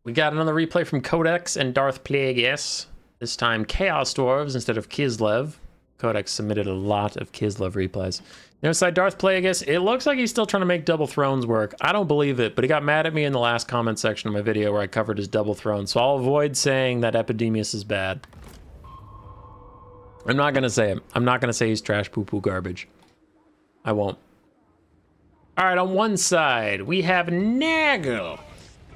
We got another replay from Codex and Darth Plagueis. This time Chaos Dwarves instead of Kislev. Codex submitted a lot of Kislev replays. The other side, Darth Plagueis. It looks like he's still trying to make double thrones work. I don't believe it, but he got mad at me in the last comment section of my video where I covered his double throne, so I'll avoid saying that Epidemius is bad. I'm not going to say it. I'm not going to say he's trash, poo-poo, garbage. I won't. All right, on one side, we have Nurgle.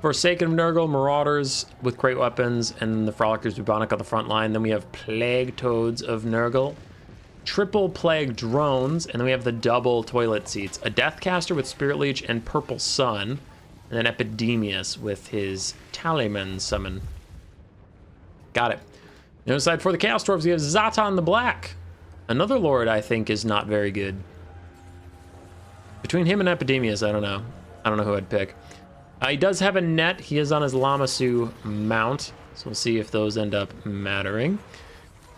Forsaken of Nurgle, Marauders with great weapons, and the Frolickers Bubonic on the front line. Then we have Plague Toads of Nurgle, triple Plague Drones, and then we have the double Toilet Seats. A Deathcaster with Spirit Leech and Purple Sun, and then Epidemius with his Talisman Summon. Got it. The other side for the Chaos Dwarves, we have Zatan the Black. Another Lord I think is not very good. Between him and Epidemius, I don't know. I don't know who I'd pick. He does have a net. He is on his Lamasu mount, so we'll see if those end up mattering.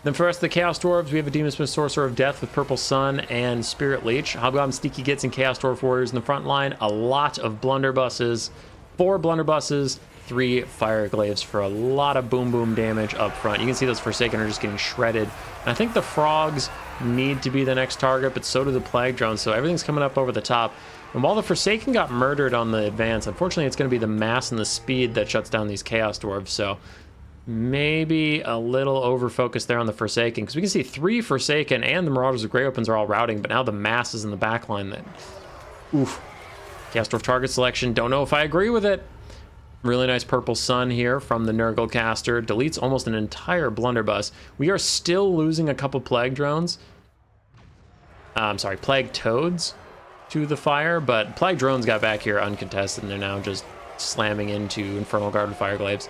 Then for us, the Chaos Dwarves, we have a Demon Smith Sorcerer of Death with Purple Sun and Spirit Leech. Hobgoblin Sneaky Gits and Chaos Dwarf Warriors in the front line. A lot of blunderbusses. 4 blunderbusses, 3 fire glaives for a lot of boom boom damage up front. You can see those Forsaken are just getting shredded. And I think the Frogs need to be the next target, but so do the Plague Drones, so everything's coming up over the top. And while the Forsaken got murdered on the advance, unfortunately it's going to be the mass and the speed that shuts down these Chaos Dwarves, so maybe a little over-focused there on the Forsaken, because we can see 3 Forsaken and the Marauders of Grey Opens are all routing, but now the mass is in the back line. That, oof. Chaos Dwarf target selection, don't know if I agree with it. Really nice Purple Sun here from the Nurgle caster. Deletes almost an entire blunderbuss. We are still losing a couple Plague Drones. I'm sorry, Plague Toads to the fire, but Plague Drones got back here uncontested, and they're now just slamming into Infernal Guard and Fire Glaives.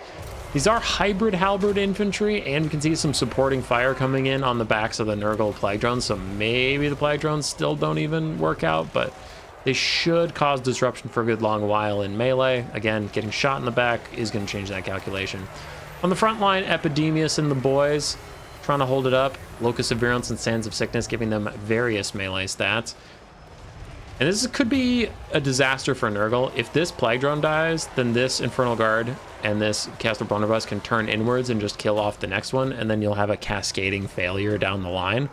These are hybrid halberd infantry, and we can see some supporting fire coming in on the backs of the Nurgle Plague Drones, so maybe the Plague Drones still don't even work out, but they should cause disruption for a good long while in melee. Again, getting shot in the back is going to change that calculation. On the front line, Epidemius and the boys trying to hold it up. Locust of Virulence and Sands of Sickness giving them various melee stats. And this could be a disaster for Nurgle. If this Plague Drone dies, then this Infernal Guard and this Caster Blunderbuss can turn inwards and just kill off the next one, and then you'll have a cascading failure down the line.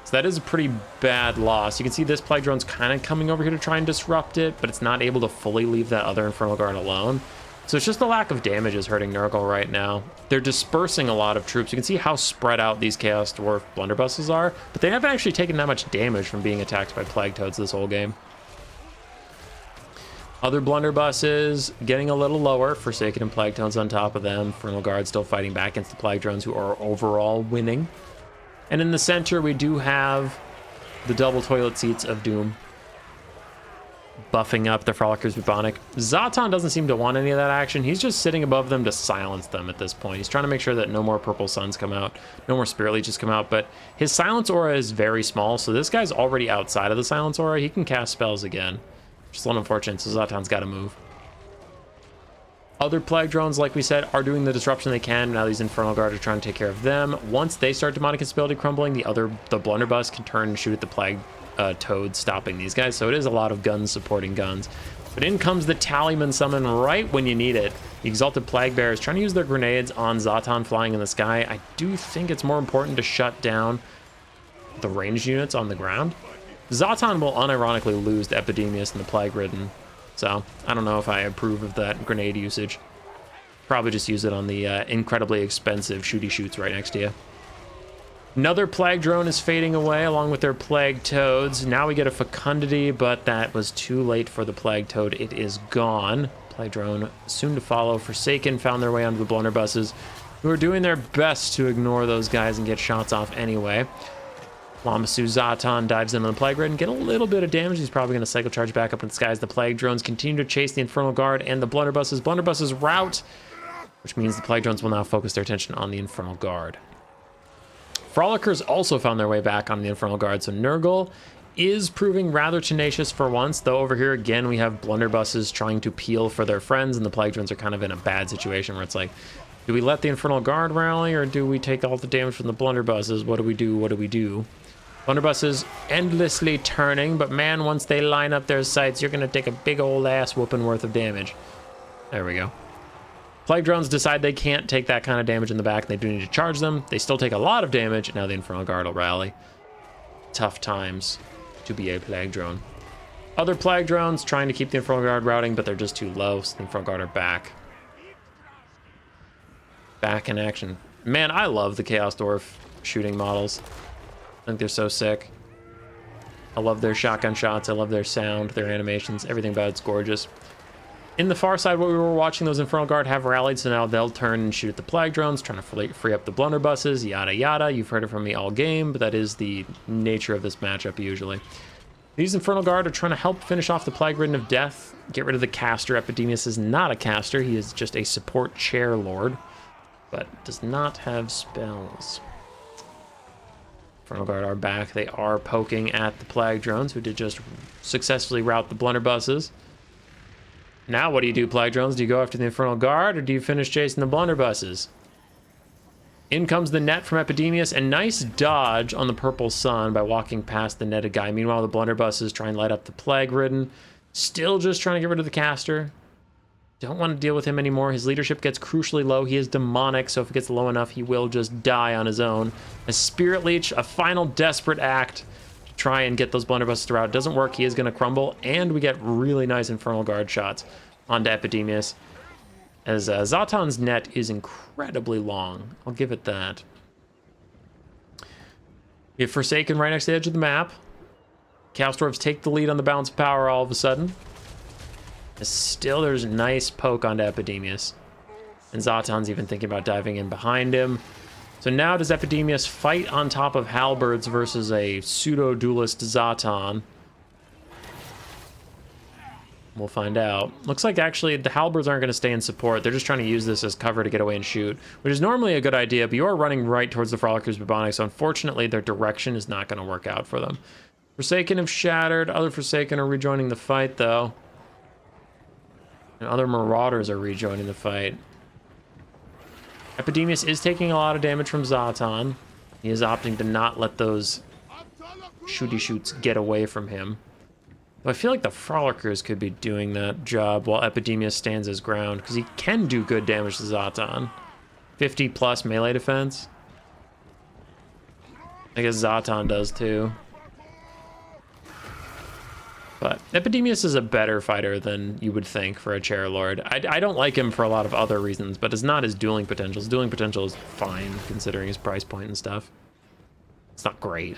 So that is a pretty bad loss. You can see this Plague Drone's kind of coming over here to try and disrupt it, but it's not able to fully leave that other Infernal Guard alone. So it's just the lack of damage is hurting Nurgle right now. They're dispersing a lot of troops. You can see how spread out these Chaos Dwarf Blunderbusses are, but they haven't actually taken that much damage from being attacked by Plague Toads this whole game. Other blunderbusses getting a little lower. Forsaken and Plague Toads on top of them. Infernal Guard still fighting back against the Plague Drones, who are overall winning. And in the center, we do have the double Toilet Seats of Doom, buffing up the Frolickers Bubonic. Zatan doesn't seem to want any of that action. He's just sitting above them to silence them at this point. He's trying to make sure that no more Purple Suns come out, no more Spirit Leeches come out, but his Silence Aura is very small, so this guy's already outside of the Silence Aura. He can cast spells again. Just a little unfortunate, so Zatan's got to move. Other Plague Drones, like we said, are doing the disruption they can. Now these Infernal Guard are trying to take care of them. Once they start Demonic Instability crumbling, the Blunderbuss can turn and shoot at the Plague Toads, stopping these guys. So it is a lot of guns supporting guns. But in comes the Talisman Summon right when you need it. The Exalted Plague Bearers trying to use their grenades on Zatan flying in the sky. I do think it's more important to shut down the ranged units on the ground. Zatan will unironically lose to Epidemius and the Plague Ridden. So I don't know if I approve of that grenade usage. Probably just use it on the incredibly expensive shooty shoots right next to you. Another Plague Drone is fading away along with their Plague Toads. Now we get a Fecundity, but that was too late for the Plague Toad. It is gone. Plague Drone soon to follow. Forsaken found their way onto the blunderbusses, who are doing their best to ignore those guys and get shots off anyway. Lamasu Zatan dives into the Plague Ridden, get a little bit of damage. He's probably going to cycle charge back up in the skies. The Plague Drones continue to chase the Infernal Guard and the blunderbusses. Blunderbusses rout, which means the Plague Drones will now focus their attention on the Infernal Guard. Frolickers also found their way back on the Infernal Guard, so Nurgle is proving rather tenacious for once, though over here again we have blunderbusses trying to peel for their friends, and the Plague Drones are kind of in a bad situation where it's like, do we let the Infernal Guard rally, or do we take all the damage from the blunderbusses? What do we do? What do we do? Blunderbusses endlessly turning, but man, once they line up their sights, you're going to take a big old ass whooping worth of damage. There we go. Plague Drones decide they can't take that kind of damage in the back, and they do need to charge them. They still take a lot of damage, and now the Infernal Guard will rally. Tough times to be a Plague Drone. Other Plague Drones trying to keep the Infernal Guard routing, but they're just too low, so the Infernal Guard are back. Back in action. Man, I love the Chaos Dwarf shooting models. I think they're so sick. I love their shotgun shots. I love their sound, their animations. Everything about it's gorgeous. In the far side, what we were watching, those Infernal Guard have rallied, so now they'll turn and shoot at the Plague Drones, trying to free up the blunderbusses, yada yada. You've heard it from me all game, but that is the nature of this matchup usually. These Infernal Guard are trying to help finish off the Plague Ridden of Death, get rid of the caster. Epidemius is not a caster, he is just a support chair lord, but does not have spells. Infernal Guard are back. They are poking at the Plague Drones, who did just successfully rout the blunderbusses. Now what do you do, Plague Drones? Do you go after the Infernal Guard, or do you finish chasing the blunderbusses? In comes the net from Epidemius, and nice dodge on the Purple Sun by walking past the netted guy. Meanwhile, the blunderbusses try and light up the Plague Ridden. Still just trying to get rid of the caster. Don't want to deal with him anymore. His leadership gets crucially low. He is demonic, so if it gets low enough, he will just die on his own. A Spirit Leech, a final desperate act to try and get those blunderbusses to rout. Doesn't work. He is going to crumble, and we get really nice Infernal Guard shots onto Epidemius. As Zatan's net is incredibly long. I'll give it that. You have Forsaken right next to the edge of the map. Chaos Dwarves take the lead on the balance of power all of a sudden. Still, there's a nice poke onto Epidemius. And Zatan's even thinking about diving in behind him. So now does Epidemius fight on top of halberds versus a pseudo-duelist Zatan? We'll find out. Looks like actually the halberds aren't going to stay in support. They're just trying to use this as cover to get away and shoot, which is normally a good idea, but you are running right towards the Frolickers Bubonic, so unfortunately their direction is not going to work out for them. Forsaken have shattered. Other Forsaken are rejoining the fight, though. And other Marauders are rejoining the fight. Epidemius is taking a lot of damage from Zatan. He is opting to not let those shooty shoots get away from him. I feel like the Frolickers could be doing that job while Epidemius stands his ground, because he can do good damage to Zatan. 50 plus melee defense. I guess Zatan does too. But Epidemius is a better fighter than you would think for a chair lord. I don't like him for a lot of other reasons, but it's not his dueling potential. His dueling potential is fine considering his price point and stuff. It's not great.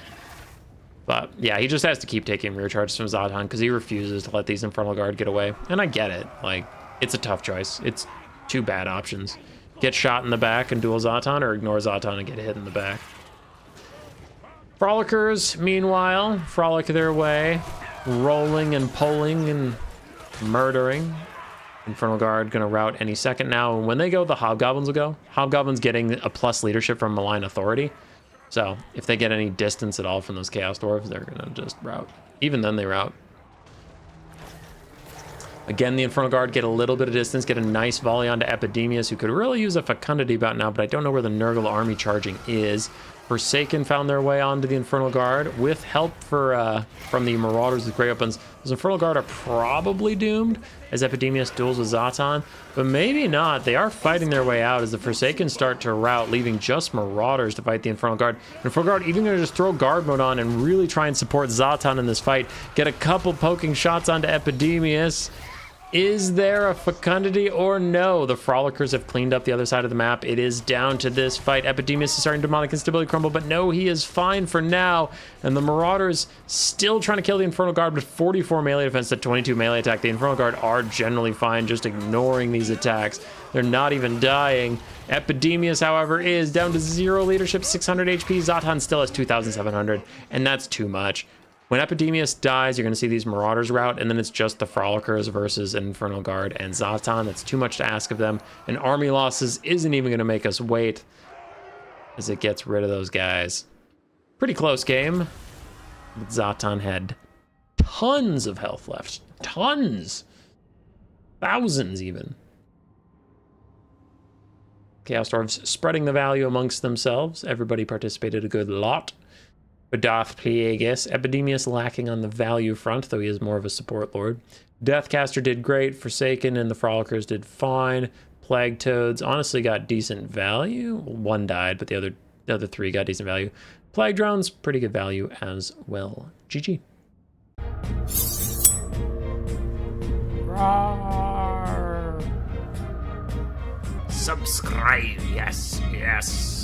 But yeah, he just has to keep taking rear charges from Zatan because he refuses to let these Infernal Guard get away. And I get it. Like, it's a tough choice. It's two bad options. Get shot in the back and duel Zatan, or ignore Zatan and get hit in the back. Frolickers, meanwhile, frolic their way, rolling and pulling and murdering. Infernal Guard gonna rout any second now. And when they go, the Hobgoblins will go. Hobgoblins getting a plus leadership from Malign Authority. So if they get any distance at all from those Chaos Dwarves, they're gonna just rout. Even then they rout. Again, the Infernal Guard get a little bit of distance, get a nice volley onto Epidemius, who could really use a Fecundity about now, but I don't know where the Nurgle army charging is. Forsaken found their way onto the Infernal Guard with help from the Marauders with Grey Weapons. Those Infernal Guard are probably doomed as Epidemius duels with Zatan, but maybe not. They are fighting their way out as the Forsaken start to rout, leaving just Marauders to fight the Infernal Guard. Infernal Guard even going to just throw guard mode on and really try and support Zatan in this fight. Get a couple poking shots onto Epidemius. Is there a Fecundity or no? The Frolickers have cleaned up the other side of the map. It is down to this fight. Epidemius is starting demonic instability crumble, but no, he is fine for now. And the Marauders still trying to kill the Infernal Guard with 44 melee defense to 22 melee attack. The Infernal Guard are generally fine, just ignoring these attacks. They're not even dying. Epidemius, however, is down to 0 leadership, 600 HP. Zatan still has 2,700, and that's too much. When Epidemius dies, you're going to see these Marauders rout, and then it's just the Frolickers versus Infernal Guard and Zatan. That's too much to ask of them. And army losses isn't even going to make us wait as it gets rid of those guys. Pretty close game. But Zatan had tons of health left. Tons. Thousands even. Chaos Dwarves spreading the value amongst themselves. Everybody participated a good lot. Badath Plagueis. Epidemius lacking on the value front, though he is more of a support lord. Deathcaster did great. Forsaken and the Frolickers did fine. Plague Toads honestly got decent value. One died, but the other 3 got decent value. Plague Drones, pretty good value as well. GG. Roar. Subscribe, yes, yes.